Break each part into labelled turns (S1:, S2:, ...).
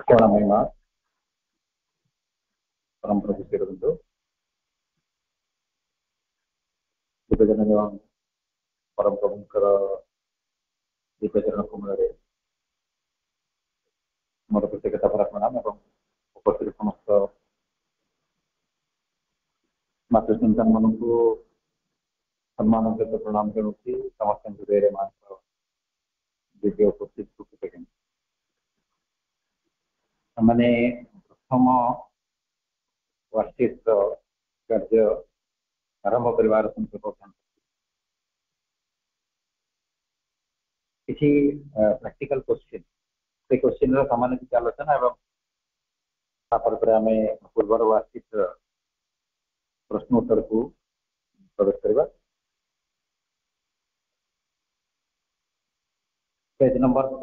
S1: प्रणाम महिमा परम प्रभु श्री रविंद्र दिव्यजन एवं परम प्रभुंकर दिव्यचरण कमल मोर कृतज्ञता भरा प्रणाम एवं उपस्थित समस्त मातृचिंतन मान को सम्मान सहित प्रणाम जनाऊँगी समस्त हृदय माँ दिव्य उपस्थित मैंने प्रथम वार्षिक कार्य आरंभ कर संकल्प किसी प्रैक्टिकल क्वेश्चन से क्वेश्चन सामान्य किसी आलोचना आम पूर्वर वार्षिक प्रश्नोत्तर को प्रवेश करवा पेज नंबर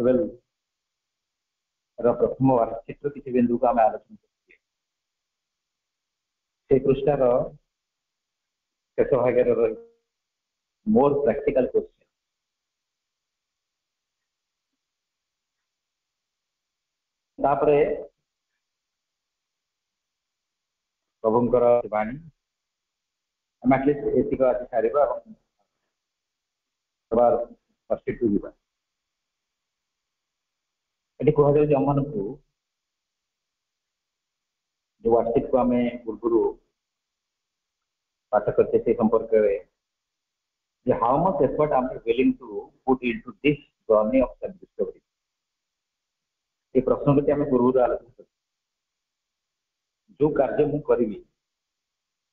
S1: 12 प्रथम वार्षिक किसी बिंदु को आम आलोचना कर पृष्ठार शेष भाग रही मोर प्रैक्टिकल क्वेश्चन तापरे प्रभुंकर वाणी आम एटलिस्ट एतिक आज सारा वार्षिक को जावा ये कहुँ आम को जो वार्षिक को आम पूर्व पाठ करते संपर्क में how much effort am willing to put into this journey of self discovery ये प्रश्न को आम पूर्व आलोचना कर जो कार्य मु करी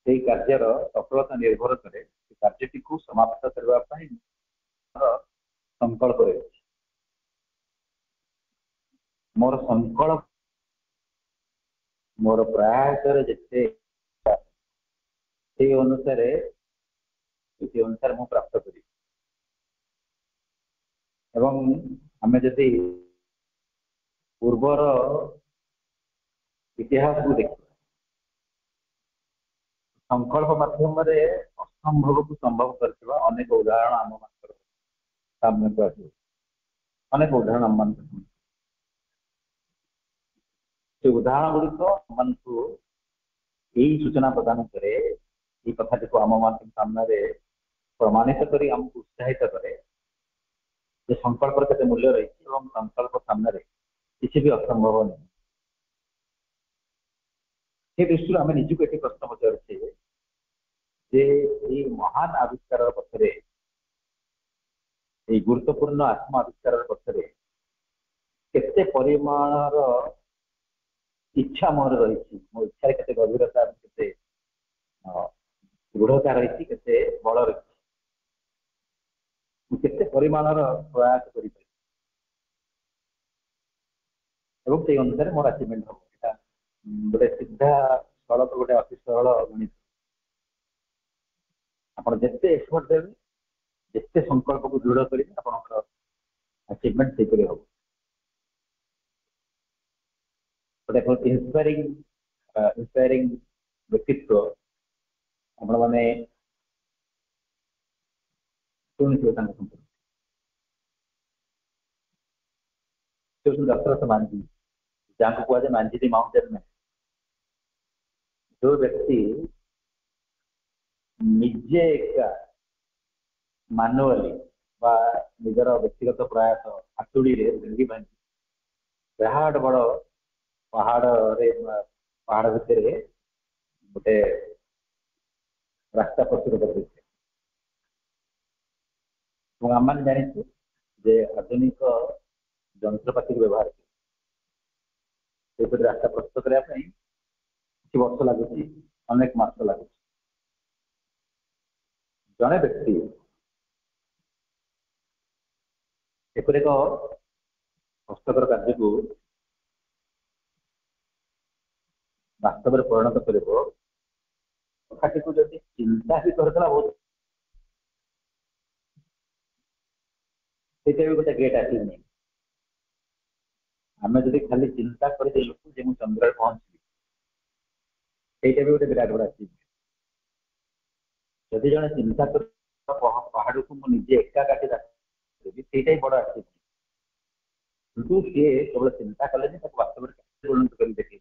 S1: से कार्यर सफलता निर्भर करे कार्यटी को समाप्त करने संकल्प रही मोर संकल्प मोर प्रयास जिते से अनुसार मु प्राप्त करी एवं आम जदि पूर्वर इतिहास को देख संकल्प माध्यम असंभव को संभव करथिबा अनेक उदाहरण आम सामने को आसे अनेक उदाहरण आम से उदाहरण गुड़िक मन को यही सूचना प्रदान करे ये कथाटी को आम मान सामने प्रमाणित करी आमको उत्साहित करे जे संकल्प केते मूल्य रही संकल्प सामने किसी भी असंभव नहीं से दृष्टि आम निजक ये प्रश्न पचारे जे ये महान आविष्कार पक्षरे ये गुरुत्वपूर्ण आत्म आविष्कार पक्षरे केते परिमाणर इच्छा मोर रही मो इच्छा के गभीरता के दृढ़ता रही के बल रही के परिमाणर प्रयास कर अनुसार मोर अचिवमेंट हम गोटे सीधा सरल गोटे अति सरल गणित आप जिते एफर्ट देवे जिते संकल्प को दृढ़ करेंगे आप अचिवमेंट से हम गोटे इन्स्पायरिंग व्यक्तित्व आपण मैंने शुणुवे दशरथ मांझी जहाँ को कहुए मांझी दी माउंटेन मैन जो व्यक्ति निजे एका मानुअली निजर व्यक्तिगत प्रयास हातुड़ी भांगी भांगी बिराट बड़ पहाड़ भितर गोटे रास्ता प्रस्तुत कर आम जानी जे आधुनिक जंत्रपाति व्यवहार से रास्ता प्रस्तुत करने किसी वर्ष लगुच अनेक मास लगुच जड़े व्यक्ति एक कष्टर कार्य को वास्तव में परिणत कर कथाटी को जब चिंता भी करता बहुत भी गोटे ग्रेट अचिवमेंट आम जब खाली चिंता कर चंद्र पहुंची भी गोटे विराट बड़ा अचिवमेंट जदि जड़े चिंता कर पहाड़ को मुझे एका काटी देवी से बड़ा अचिवमेंट किंतु सी केवल चिंता कले वास्तव में परिणत कर देखिए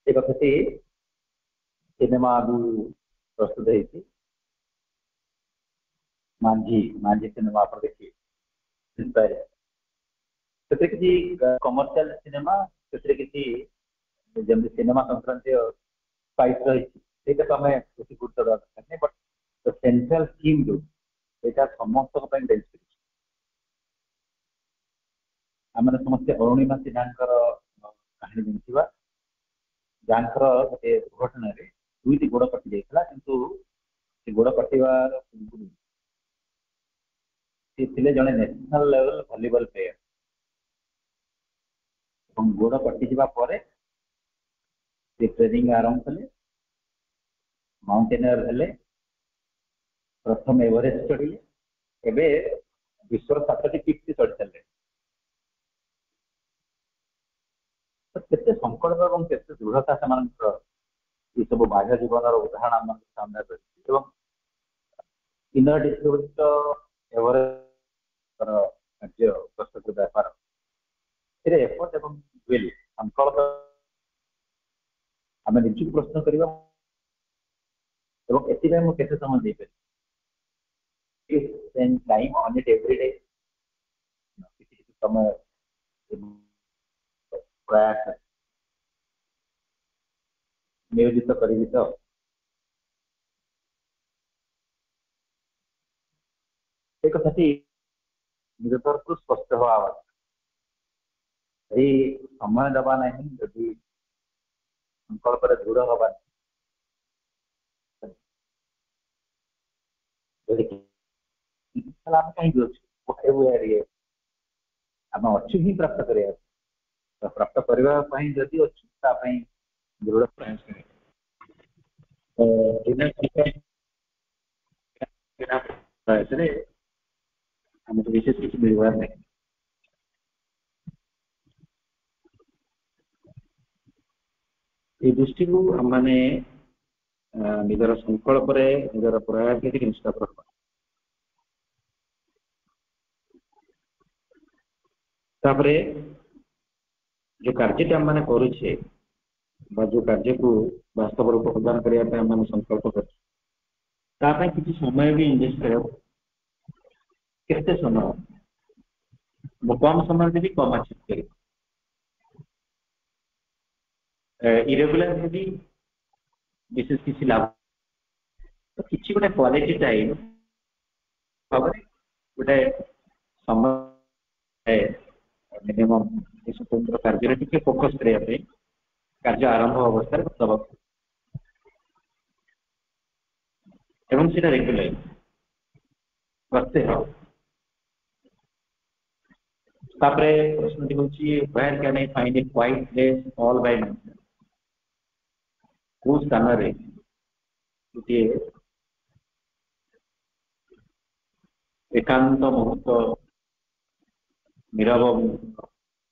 S1: एक कथाटी सिनेमा प्रस्तुत है माझी माझी सिनेमा आप देखिए ସେଥିରେ କିଛି କମର୍ସିଆଲ ସିନେମା ସେଥିରେ କିଛି ଯେମିତି ସିନେମା ସଂକ୍ରାନ୍ତୀୟ ସ୍ପାଇସ୍ ରହିଛି ସେଇଟାକୁ ଆମେ ବେଶୀ ଗୁରୁତ୍ୱ ଦେବା ଦରକାର ନାହିଁ ବଟ୍ ସେଣ୍ଟ୍ରାଲ ଥିମ୍ ଯୋଉ ସେଇଟା ସମସ୍ତଙ୍କ ପାଇଁ ବେଷ୍ଟ କରିଛି ଆମେ ସମସ୍ତେ ଅରୁଣିମା ସିହ୍ନାଙ୍କର କାହାଣୀ ଜାଣିଥିବା ଯାହାଙ୍କର ଗୋଟେ ଦୁର୍ଘଟଣାରେ ଦୁଇଟି ଗୋଡ଼ କଟି ଯାଇଥିଲା କିନ୍ତୁ ସେ ଗୋଡ଼ କଟିବାର ପୂର୍ବରୁ ସେ ଥିଲେ ଜଣେ ନ୍ୟାସନାଲ ଲେଭେଲ ଭଲିବଲ ପ୍ଲେୟର ଏବଂ ଗୋଡ଼ କଟିଯିବା ପରେ ସେ ଟ୍ରେନିଂ ଆରମ୍ଭ କଲେ ମାଉଣ୍ଟେନିୟର ହେଲେ ପ୍ରଥମେ ଏଭରେଷ୍ଟ ଚଢ଼ିଲେ ଏବେ ବିଶ୍ୱର 7ଟି ପିକ୍ ଚଢ଼ି ସାରିଲେ କେତେ ସଂକଳ୍ପ ଏବଂ କେତେ ଦୃଢ଼ତା ସେମାନଙ୍କର ଏସବୁ ବାହ୍ୟ ଜୀବନର ଉଦାହରଣ ଆମ ସାମ୍ନାରେ ରହିଛି ଏବଂ ଇନର ଡିଷ୍ଟ୍ରିବ୍ୟୁଟ ଏଭରେଷ୍ଟ କାର୍ଯ୍ୟ ପ୍ରସ୍ତୁତ ବ୍ୟାପାର ଏଥିରେ ଏଫର୍ଟ ଏବଂ ୱିଲ୍ ସଂକଳ୍ପ ଆମେ ନିଜକୁ ପ୍ରଶ୍ନ କରିବା ଏବଂ ଏଥିପାଇଁ ମୁଁ କେତେ ସମୟ ଦେଇପାରିବି time on it every day କିଛି କିଛି ସମୟ ପ୍ରୟାସ ନିୟୋଜିତ କରିବି ତ ସେ କଥାଟି ନିଜ ତରଫରୁ ସ୍ପଷ୍ଟ ହେବା ଆବଶ୍ୟକ ଏହି ସମୟ ଦେବା ନାହିଁ ଯଦି ସଂକଳ୍ପରେ ଦୃଢ଼ ହେବା ଯଦି ଆମେ କାହିଁକି ଅଛୁ ଆମେ ଅଛୁ ହିଁ ପ୍ରାପ୍ତ କରିବା ପ୍ରାପ୍ତ କରିବା ପାଇଁ ଯଦି ଅଛୁ ତା ପାଇଁ ଦୃଢ଼ ପ୍ରୟାସ ପ୍ରୟାସରେ ଆମକୁ ବିଶେଷ କିଛି ମିଳିବାର ନାହିଁ এই ଦୃଷ୍ଟିରୁ ଆମମାନେ ନିଜର ସଂକଳ୍ପରେ ନିଜର ପ୍ରୟାସରେ ନିଷ୍ଠା କରିବା ତାପରେ जो କାର୍ଯ୍ୟଟି ଆମମାନେ କରୁଛେ ବା जो କାର୍ଯ୍ୟକୁ ବାସ୍ତବ ରୂପ ପ୍ରଦାନ କରିବା ପାଇଁ ଆମମାନେ ସଂକଳ୍ପ କରୁଛେ ତା ପାଇଁ କିଛି ସମୟ ବି ଇନଭେଷ୍ଟ କରିବାକୁ କେତେ ସମୟ କମ ସମୟରେ ବି କମ ଆଚିଭ୍ କରିବ ଇରେଗୁଲାର ବି ବିଶେଷ କିଛି ଲାଭ କିଛି ଗୋଟେ କ୍ୱାଲିଟି ଟାଇମ୍ ଭାବରେ ଗୋଟେ ସମୟ ମିନିମମ୍ स्वतंत्र कार्य टी फोकस करने कार्य आरंभ अवस्था दबाक रेगुलर प्रत्येक प्रश्न हूँ where can I find a quiet place all by को स्थान गोटे एकांत मुहूर्त नीरव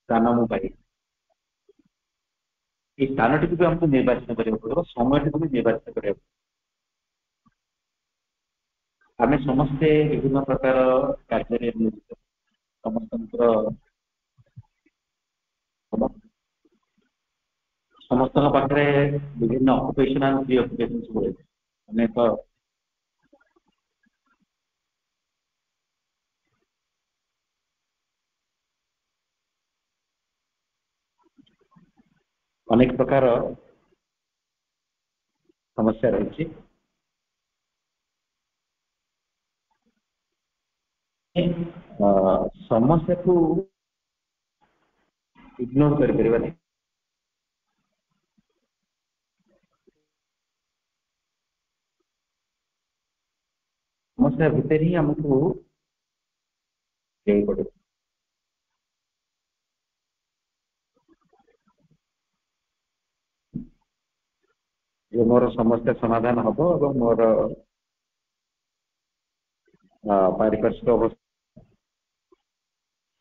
S1: स्थान मु पाई स्थान टी भी हमको निर्वाचन करने पड़ो समय टी भी निर्वाचन करने आम समस्ते विभिन्न प्रकार कार्य नियोजित समस्त समस्त पाखे विभिन्न ऑक्युपेशनल प्रिऑक्युपेशंस हुए अनेक अनेक प्रकार समस्या रही समस्या को इग्नोर कर समस्या भितर ही आमको पड़े जो मोर समस्या समाधान हम और मोर पारिपार्श्विक अवस्था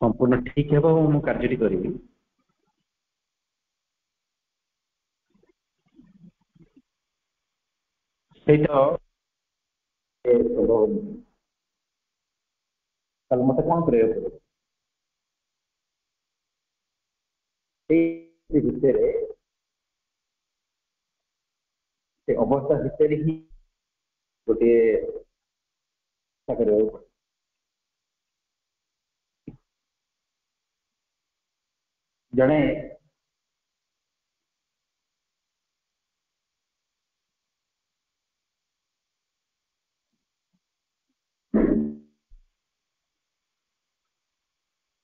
S1: संपूर्ण ठीक है मु कार्य करी मत कौन कर ଭିତରେ से अवस्था भितर ही गोटे କରିବାକୁ ପଡେ। ଜଣେ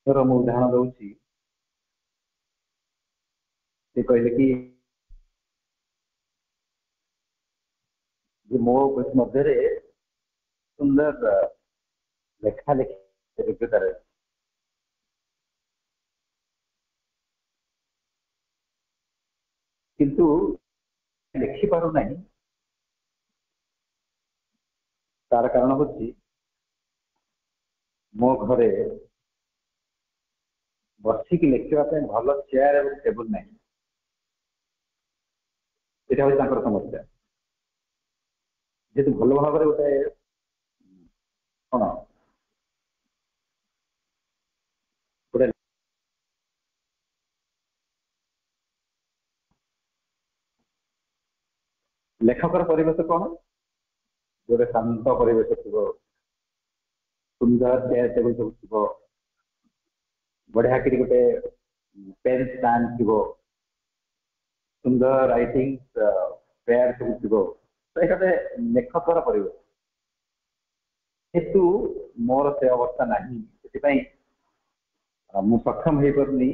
S1: ମୁଁ ଉଦାହରଣ ଦଉଛି, ସେ କହିଲେ କି ମୋ ମଧ୍ୟରେ ସୁନ୍ଦର ଲେଖା ଲେଖି ଯୋଗ୍ୟତା ରହିଛି, କିନ୍ତୁ ଲେଖିପାରୁନାହିଁ। ତାର କାରଣ ହଉଛି ମୋ ଘରେ ବସିକି ଲେଖିବା ପାଇଁ ଭଲ ଚେୟାର ଏବଂ ଟେବୁଲ ନାହିଁ। ଏଇଟା ହଉଛି ତାଙ୍କର ସମସ୍ୟା। ଯେହେତୁ ଭଲ ଭାବରେ ଗୋଟେ କଣ ଗୋଟେ ଲେଖକର ପରିବେଶ କଣ, ଗୋଟେ ଶାନ୍ତ ପରିବେଶ ଥିବ, ସୁନ୍ଦର ଚେୟାର ଟେବୁଲ ସବୁ ଥିବ, ବଢିଆ କରି ଗୋଟେ ପେନ୍ ଷ୍ଟାଣ୍ଡ ଥିବ, ସୁନ୍ଦର ରାଇଟିଂ ପେୟାର ସବୁ ଥିବ। ତ ଏଇଟା ଗୋଟେ ଲେଖକର ପରିବେଶ। କିନ୍ତୁ ମୋର ସେ ଅବସ୍ଥା ନାହିଁ, ସେଥିପାଇଁ ମୁଁ ସକ୍ଷମ ହେଇପାରୁନି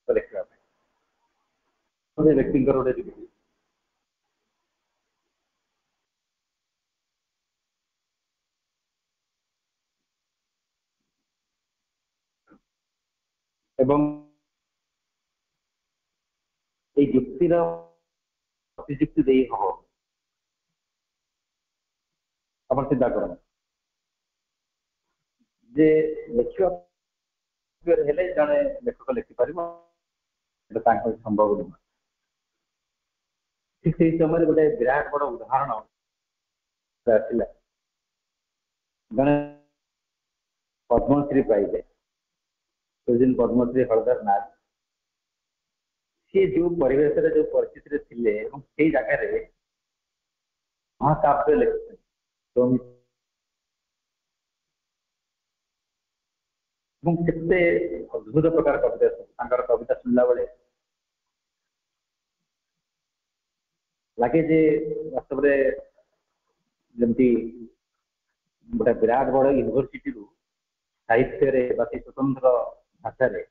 S1: ଲେଖିବା ପାଇଁ। ଗୋଟେ ବ୍ୟକ୍ତିଙ୍କର ଗୋଟେ ଜିନିଷ ଏବଂ এই ଯୁକ୍ତିର ପ୍ରତିଯୁକ୍ତି ଦେଇ ହବ। ଆପଣ ଚିନ୍ତା କରନ୍ତୁ ଯେ ଲେଖିବା ହେଲେ ଜଣେ ଲେଖକ ଲେଖିପାରିବ, এটা ତାଙ୍କ ସମ୍ଭବ ନୁହେଁ। ଠିକ ସେଇ ସମୟରେ ଗୋଟେ ବିରାଟ ବଡ ଉଦାହରଣ ଆସିଲା। ଜଣେ ପଦ୍ମଶ୍ରୀ ପାଇଲେ, ପଦ୍ମଶ୍ରୀ ହଳଧର ନାଥ। ସେ ଯୋଉ ପରିବେଶରେ ଯୋଉ ପରିସ୍ଥିତିରେ ଥିଲେ ଏବଂ ସେଇ ଜାଗାରେ ମହାକାବ୍ୟ ଲେଖୁଛନ୍ତି ଏବଂ କେତେ ଅଦ୍ଭୁତ ପ୍ରକାର କବିତା, ତାଙ୍କର କବିତା ଶୁଣିଲା ବେଳେ ଲାଗେ ଯେ ବାସ୍ତବରେ ଯେମିତି ଗୋଟେ ବିରାଟ ବଡ ୟୁନିଭର୍ସିଟିରୁ ସାହିତ୍ୟରେ ବା ସ୍ୱତନ୍ତ୍ର ଭାଷାରେ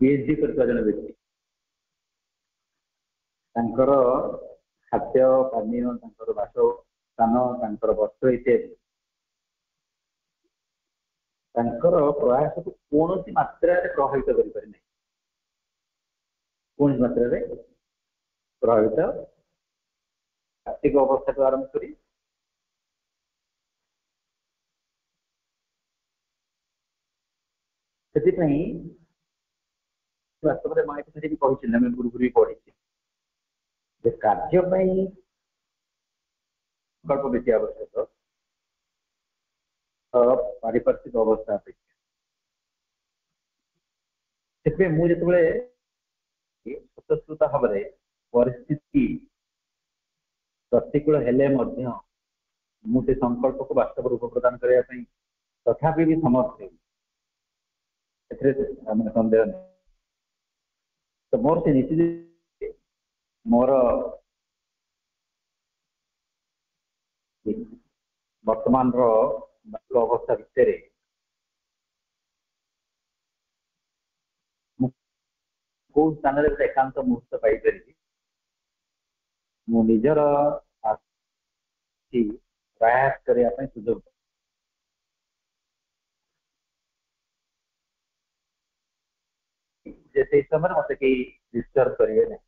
S1: ପିଏଚଡି କରିଥିବା ଜଣେ ବ୍ୟକ୍ତି, ତାଙ୍କର ଖାଦ୍ୟ ପାନୀୟ, ତାଙ୍କର ବାସସ୍ଥାନ, ତାଙ୍କର ବସ୍ତ୍ର ଇତ୍ୟାଦି ତାଙ୍କର ପ୍ରୟାସକୁ କୌଣସି ମାତ୍ରାରେ ପ୍ରଭାବିତ କରିପାରି ନାହିଁ। କୌଣସି ମାତ୍ରାରେ ପ୍ରଭାବିତ, ଆର୍ଥିକ ଅବସ୍ଥାଠୁ ଆରମ୍ଭ କରି ସେଥିପାଇଁ ବାସ୍ତବରେ ମା ଏଠି ବି କହିଛନ୍ତି, ଆମେ ପୂର୍ବରୁ ବି ପଢିଛେ ଯେ କାର୍ଯ୍ୟ ପାଇଁ ସଂକଳ୍ପ ବେଶୀ ଆବଶ୍ୟକ ପାରିପାର୍ଶ୍ୱିକ ଅବସ୍ଥା ଅପେକ୍ଷା। ସେଥିପାଇଁ ମୁଁ ଯେତେବେଳେ ସ୍ୱତଃସ୍ଫୂର୍ତ୍ତ ଭାବରେ ପରିସ୍ଥିତି ପ୍ରତିକୂଳ ହେଲେ ମଧ୍ୟ ମୁଁ ସେ ସଂକଳ୍ପକୁ ବାସ୍ତବ ରୂପ ପ୍ରଦାନ କରିବା ପାଇଁ ତଥାପି ବି ସମର୍ଥ ହେବି, ଏଥିରେ ମାନେ ସନ୍ଦେହ ନାହିଁ। ତ ମୋର ସେ ନୀତି ମୋର ବର୍ତ୍ତମାନର ଅବସ୍ଥା ଭିତରେ ମୁଁ କୋଉ ସ୍ଥାନରେ ଗୋଟେ ଏକାନ୍ତ ମୁହୂର୍ତ୍ତ ପାଇପାରିବି, ମୁଁ ନିଜର ପ୍ରୟାସ କରିବା ପାଇଁ ସୁଯୋଗ, ଯେ ସେଇ ସମୟରେ ମତେ କେହି ଡିଷ୍ଟର୍ବ କରିବେ ନାହିଁ।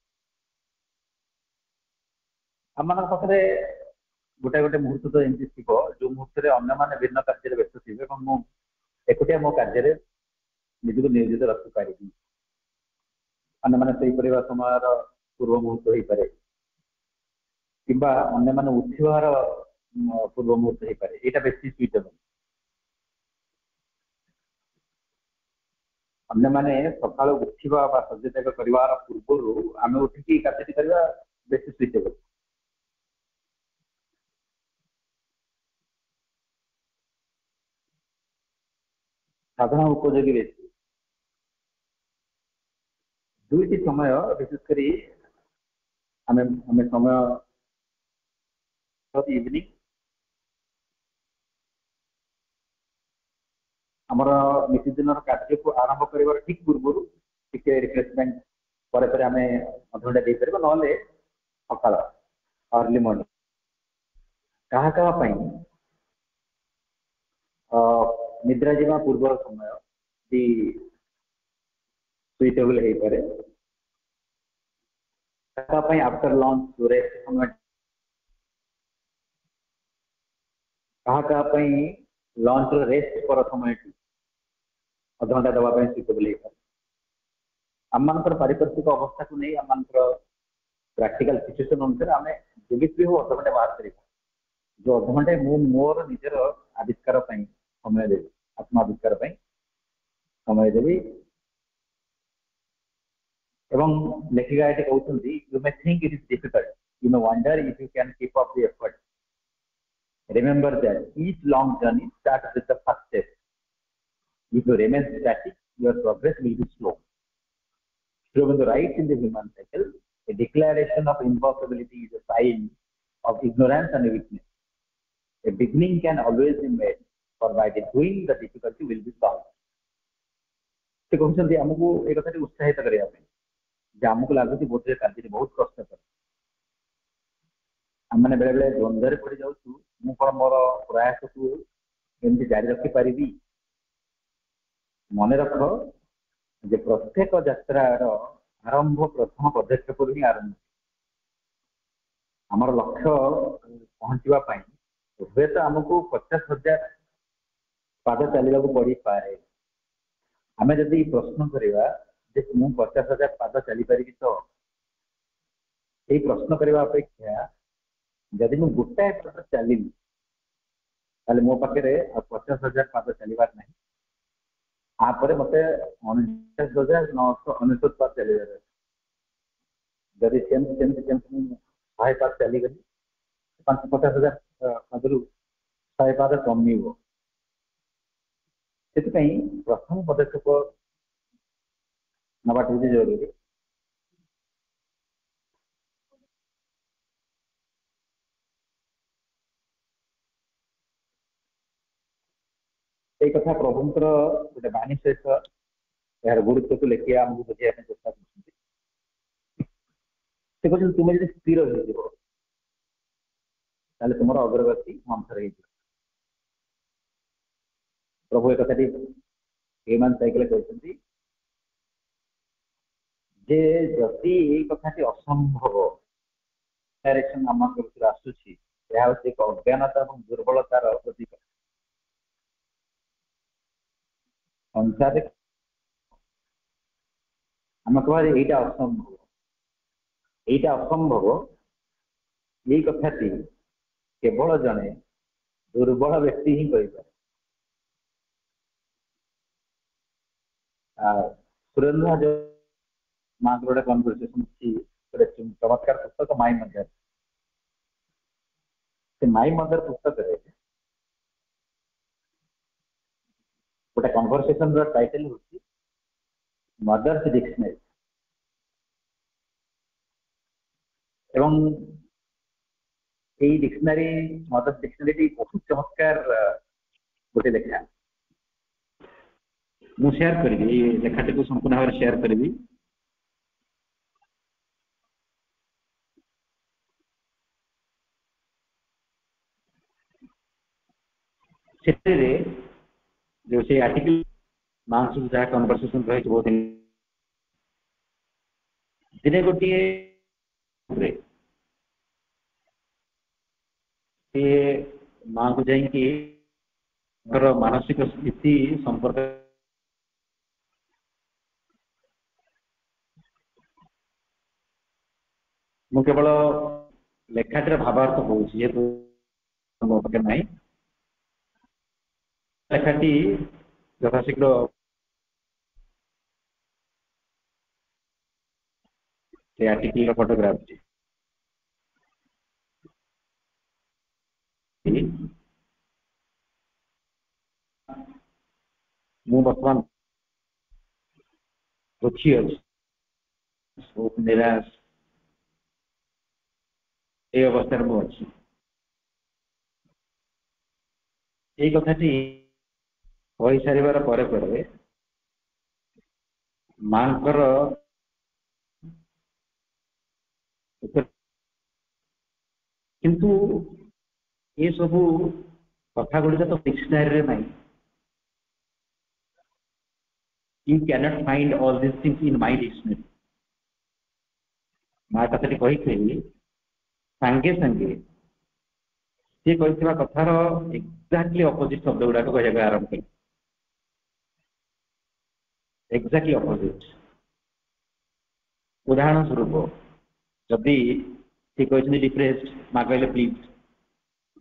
S1: ଆମମାନଙ୍କ ପାଖରେ ଗୋଟେ ଗୋଟେ ମୁହୂର୍ତ୍ତ ତ ଏମିତି ଥିବ ଯୋଉ ମୁହୂର୍ତ୍ତରେ ଅନ୍ୟମାନେ ଭିନ୍ନ କାର୍ଯ୍ୟରେ ବ୍ୟସ୍ତ ଥିବେ ଏବଂ ମୁଁ ଏକୁଟିଆ ମୋ କାର୍ଯ୍ୟରେ ନିଜକୁ ନିୟୋଜିତ ରଖିପାରିବି। ଅନ୍ୟମାନେ ଶୋଇପଡ଼ିବା ସମୟର ପୂର୍ବ ମୁହୂର୍ତ୍ତ ହେଇପାରେ କିମ୍ବା ଅନ୍ୟମାନେ ଉଠିବାର ପୂର୍ବ ମୁହୂର୍ତ୍ତ ହେଇପାରେ। ଏଇଟା ବେଶୀ ସୁଇଟେବଲ। अन्य माने सकाळ उठिबा बा सज्जत्याग करिवार पूर्वरु आमे उठिकी कार्यटी करबा बेसी सुइटेबल। साधारण उपयोगी बेसी दुईटी समय विशेष करी आमे आमे समय इवनिंग आमर नितिदिन कार्य को आरंभ कर ठीक पूर्व टिके रिफ्रेशमेंट पर पर आमे अधघंटा दे परबो नले सकाळ अर्ली मॉर्निंग कहा कहा पई निद्रा जीवा पूर्व समय भी सुइटेबल है पारे कहा पई आफ्टर लंच रेस्ट समय कहा पई लंच रेस्ट पर समय अधघंटा देवा सुइटेबल है आम पारिपार्श्विक अवस्था को नहीं आम प्राक्टिकल सिचुएशन अनुसार आम जब भी हो अधघंटे बाहर कर जो अधघंटे मु मोर निजर आविष्कार समय देवी आत्म आविष्कार समय देवी एवं लेखिका ये कहते you may think it is difficult you may wonder if you can keep up the effort remember that each long journey starts with the first step if you remain static your progress will be slow so when the right in the human cycle a declaration of impossibility is a sign of ignorance and weakness a beginning can always be made for by the doing the difficulty will be solved से कहते आमको एक कथा उत्साहित करने आमको लगुच बोधे कार्य बहुत कष्टकर आम मैंने बेले बेले द्वंद्व पड़ जाऊँ मुझे मोर प्रयास को एमती जारी रखिपारि मन रख जे प्रत्येक यात्रार आरंभ प्रथम पदक्षेप ही आरंभ आमर लक्ष्य पहुंचवाई हे तो आमको 50,000 पाद चलने पड़ पाए आम जदि प्रश्न करवा मु 50,000 पाद चली पारि तो यही प्रश्न करने अपेक्षा जदि मुझे गोटाए पाद चलि मो पाखे 50,000 पाद चलवार ना आपर मत 49,999 पाद चलवार जदि शहे पाद चलीगली 50,000 पादर 100 पाद कमिव से प्रथम पदक्षेप नवाटा हूँ जरूरी कथा प्रभुंर गोटे बाणी सहित यार गुरुत्व को लेकिन आमको बुझाई चेष्टा कर तुम्हें जो स्थिर हो तुम अग्रगति मंथर प्रभु एक कथा हेमान साइकेल कहते जे जदि ये कथाटी असंभव डायरेक्शन आम आसूसी यह एक अज्ञानता और दुर्बलतार प्रतीक संसार आम कह यहाँ असंभव यहाँ असंभव ये कथाटी केवल जड़े दुर्बल व्यक्ति ही कही सुरेंद्र माँ गोटे कनभरसेसन चमत्कार पुस्तक माई मदर से माई मदर पुस्तक गोटे कनभरसेसन टाइटल हूँ मदर्स डिक्शनरी एवं यही डिक्शनरी मदर्स डिक्शनरी बहुत चमत्कार गोटे लेखा मु शेयर करी लेखाटी को संपूर्ण भाव शेयर करी जो से आर्टिकल मानसिक जहाँ कनभरसेसन रही बहुत दिने गोटे माँ को जाइए मानसिक स्थिति संपर्क मु केवल लेखाटी भावार्थ हूँ मो पाखे ना लेखाटी यथाशीघ्र से आर्टिकल फोटोग्राफ मु बर्तमान दुखी अच्छी बहुत निराश ये अवस्था अच्छी ये कथाटी कही सारिबार पर मांकर किंतु ये सब कथा गुड़िक तो डिक्शनरी ना you cannot find all this things in my dictionary माँ कथाटी कही सांगे सांगे सी कही कथार एक्जाक्टली अपोजिट शब्द गुड़ाक कह आरंभ कर एक्जाक्टली अपोजिट उदाहरण स्वरूप जदि सी कही डिप्रेस्ड माँ कहले प्लीज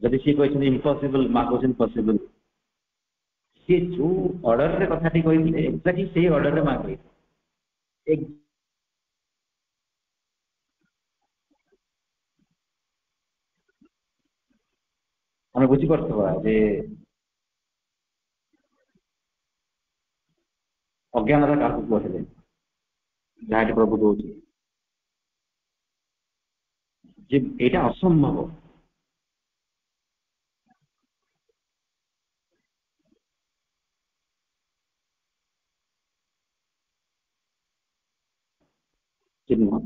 S1: जदि सी कही इम्पॉसिबल माँ कह पॉसिबल सी जो ऑर्डर रे कथाटी कही एक्जाक्टली से ऑर्डर रे माँ कही हमें बुझीपा जे अज्ञानता क्या कहले जहाँ प्रभु कौन यहाँ असंभव चिन्ह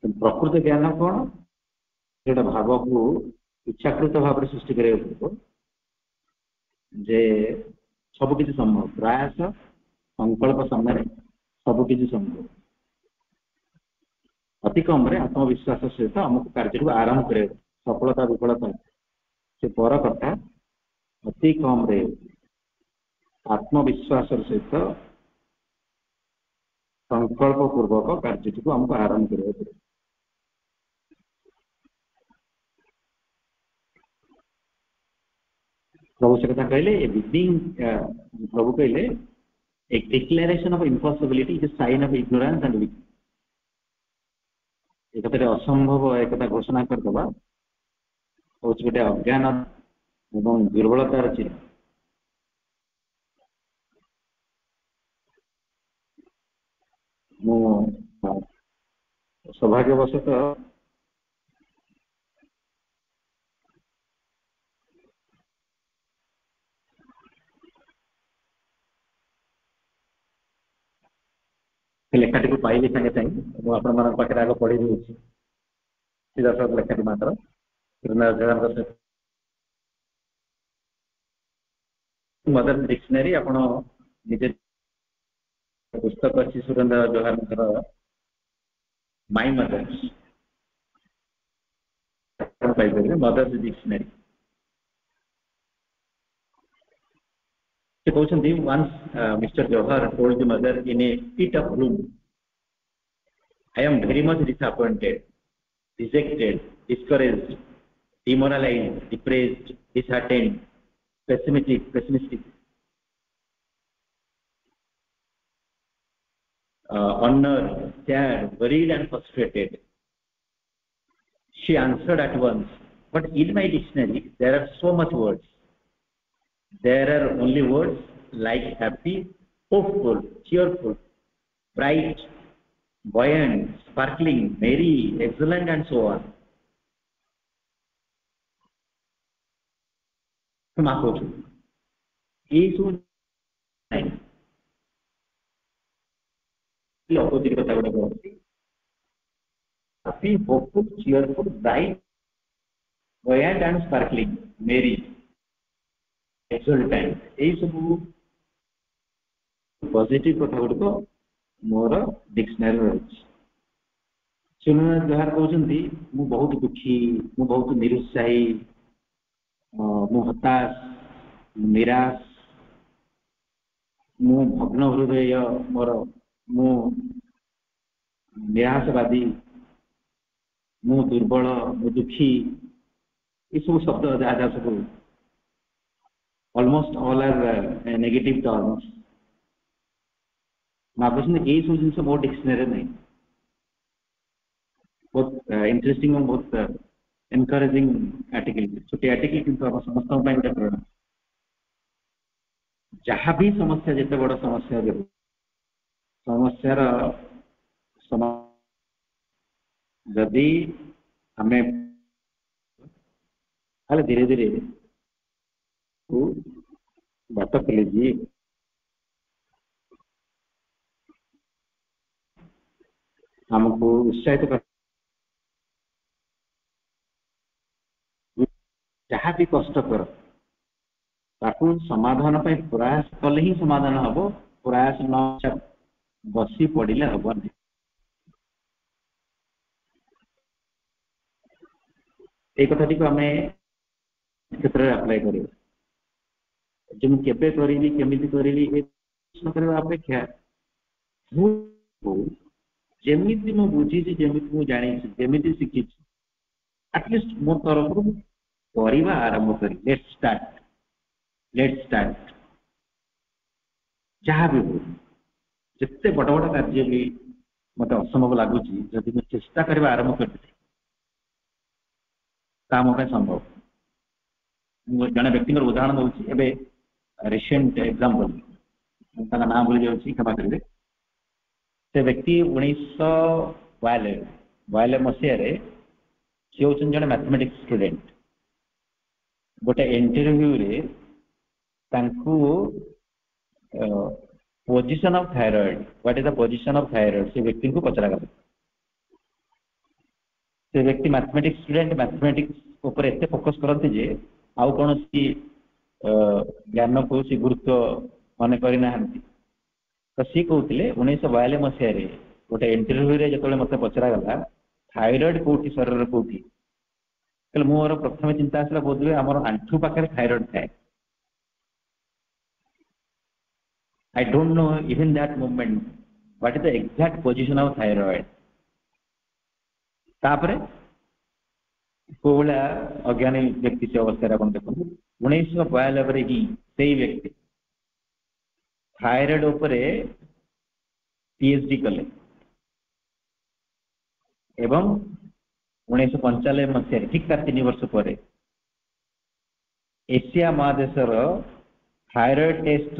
S1: प्रकृत ज्ञान कौन जो भाव को इच्छाकृत भाव में सृष्टि करा जे सबकि संभव प्रयास संकल्प सामने सबकि संभव अति कम आत्मविश्वास सहित आमको कार्य को आरंभ कर सफलता विफलता से पर कथा अति कम आत्मविश्वास सहित संकल्प पूर्वक कार्य को आमको आरंभ कर प्रभु से कथा कहले प्रभु कहले एक declaration of impossibility is a sign of ignorance and weakness एक कथा असंभव एक कथा घोषणा करदबा हूँ गोटे अज्ञान एवं दुर्बलतार चिन्ह मु सौभाग्यवशतः लेखाटी को पाइली सागे सागे मुझे आग पढ़ी दूसरी सीधा लेखाटी मात्र मदर डिक्शनरी आप निजे पुस्तक अच्छी सुरेंद्र जोहार माय मदर मदर्स डिक्शनरी से कहते once Mr. Johar told the mother in a pit of gloom, I am very much disappointed, dejected, discouraged, demoralized, depressed, disheartened, pessimistic, unnerved, sad, worried and frustrated. She answered at once, but in my dictionary there are so much words. There are only words like happy, hopeful, cheerful, bright, buoyant, sparkling, merry, excellent and so on. माफ हो opposite कथा गोटे कहती happy, hopeful, cheerful, bright, buoyant and sparkling, merry, exultant यही सब positive कथा गुड़िक मोर dictionary रही सुरेंद्र जोहार कहते मु बहुत दुखी मु बहुत निरुत्साही मु हताश निराश मु भग्न हृदय मोर मु निराशवादी मु दुर्बल मु दुखी ये सब शब्द जहाँ जहाँ सब almost all are negative terms मागुଛନ୍ତି ଏଇ ସବୁ ଜିନିଷ ମୋ ଡିକ୍ସନାରୀରେ ନାହିଁ। बहुत इंटरेस्टिंग और बहुत एनकरेजिंग आर्टिकल छोटे आर्टिकल किंतु आप समस्त प्रेरणा जहाँ भी समस्या जिते बड़ समस्या जो समस्यार जदि आम धीरे धीरे बात खोली हमको उत्साहित कर जहाँ भी कष्टकर ताकू समाधान पे प्रयास कले ही समाधान हम प्रयास न बसी पड़े हम नहीं। एक कथा टी आम क्षेत्र में अप्लाई कर केमी करी अपेक्षा जमी मु बुझी जमी मु जानी जमी शिखी एटलिस्ट मो तरफ करवा आरंभ करी लेट्स स्टार्ट जहाँ भी हो जिते बड़ बड़ कार्य भी मत असंभव लगुच जदि मैं चेष्टा करवा आरंभ कर मो संभव। जड़े व्यक्ति उदाहरण दूसरी एवं रिसेंट एग्जांपल नाम भूली जाऊँ क्षमा करेंगे से व्यक्ति 1992 मसीह सी हूँ जड़े मैथमेटिक्स स्टूडेंट गोटे इंटरव्यू रे position of thyroid what is the position of thyroid से व्यक्ति को पचरा गला से व्यक्ति मैथमेटिक्स स्टूडेंट मैथमेटिक्स ऊपर एत फोकस करते जे आउ कौन सी ज्ञान को सी गुरुत्व मन करना तो सी कहते 1992 मसीह गोटे इंटरव्यू जो मत पचरा गला थायराइड कौटी शरीर कौटी मोर प्रथम चिंता आसला बोध हुए आम आंठू पाखे थायराइड थाए। I don't know even that moment what is the exact position of thyroid तापरे कोला अज्ञानी व्यक्ति से अवस्था अपन देखो 1992 ही सही व्यक्ति थायराइड उपरे पीएचडी कले एवं 1995 मसीह ठीक 3 वर्ष पर एशिया महादेशर थायराइड टेस्ट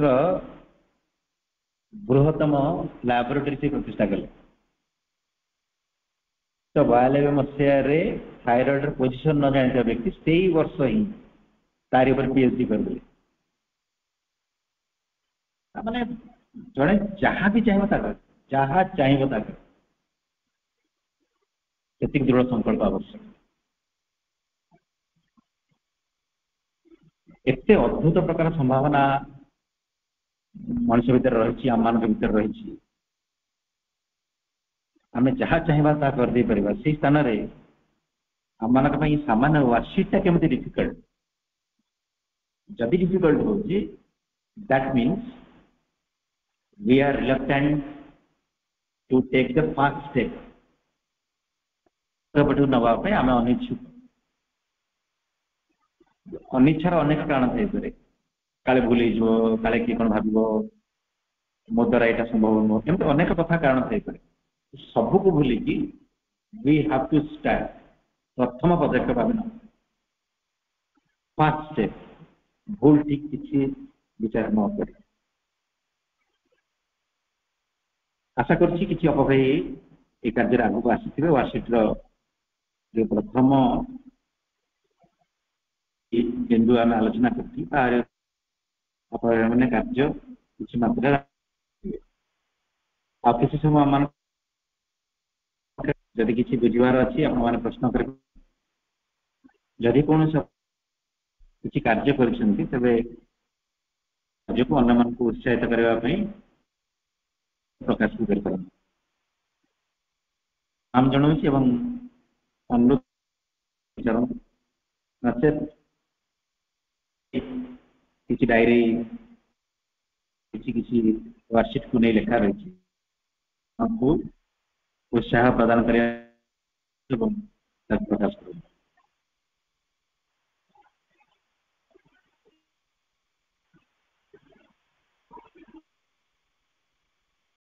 S1: बृहत्तम लैबोरेटरी से प्रतिष्ठा कले तो 92 मसीह थायराइड पोजिशन न जानता व्यक्ति से ही वर्ष ही तारी पर पीएचडी कर दे माने जड़े जहाँ भी चाहिए से दृढ़ संकल्प आवश्यक एत अद्भुत प्रकार संभावना मनुष्य भीतर रही आम मान भीतर रही आम जहाँ चाहिए ता कर दे परिबा से स्थान रे आम मान सामान्य वर्कशीट केमती डिफिकल्ट जदि डिफिकल्ट हो that means we are reluctant to take the first step नापी आम अनिच्छुक अनिच्छार अनेक कारण थे काले भूल काले किए कौन भाव मो द्वारा यहाँ संभव नुह एमती अनेक कथा कारण थे सबू को भूलिकी वी हैव टू स्टार्ट प्रथम पदक्षेप आम फर्स्ट स्टेप भूल ठीक किसी विचार न कर आशा कर किसी अपभय ये कार्य आगे को आसी वर्कशीट जो प्रथम बिंदु आम आलोचना करने कार्य किसी मात्रा आ किसी समय आम जदि किसी बुझार अच्छी आप प्रश्न कर जदि कौन किसी कार्य कर कार्य को अन्य मान को उत्साहित करने प्रकाश भी कर आम जनाऊँ अनुरोध नचेत किसी डायरी किसी वर्कशीट को नहीं लिखा रही आपको उत्साह प्रदान करने प्रकाश करूँ।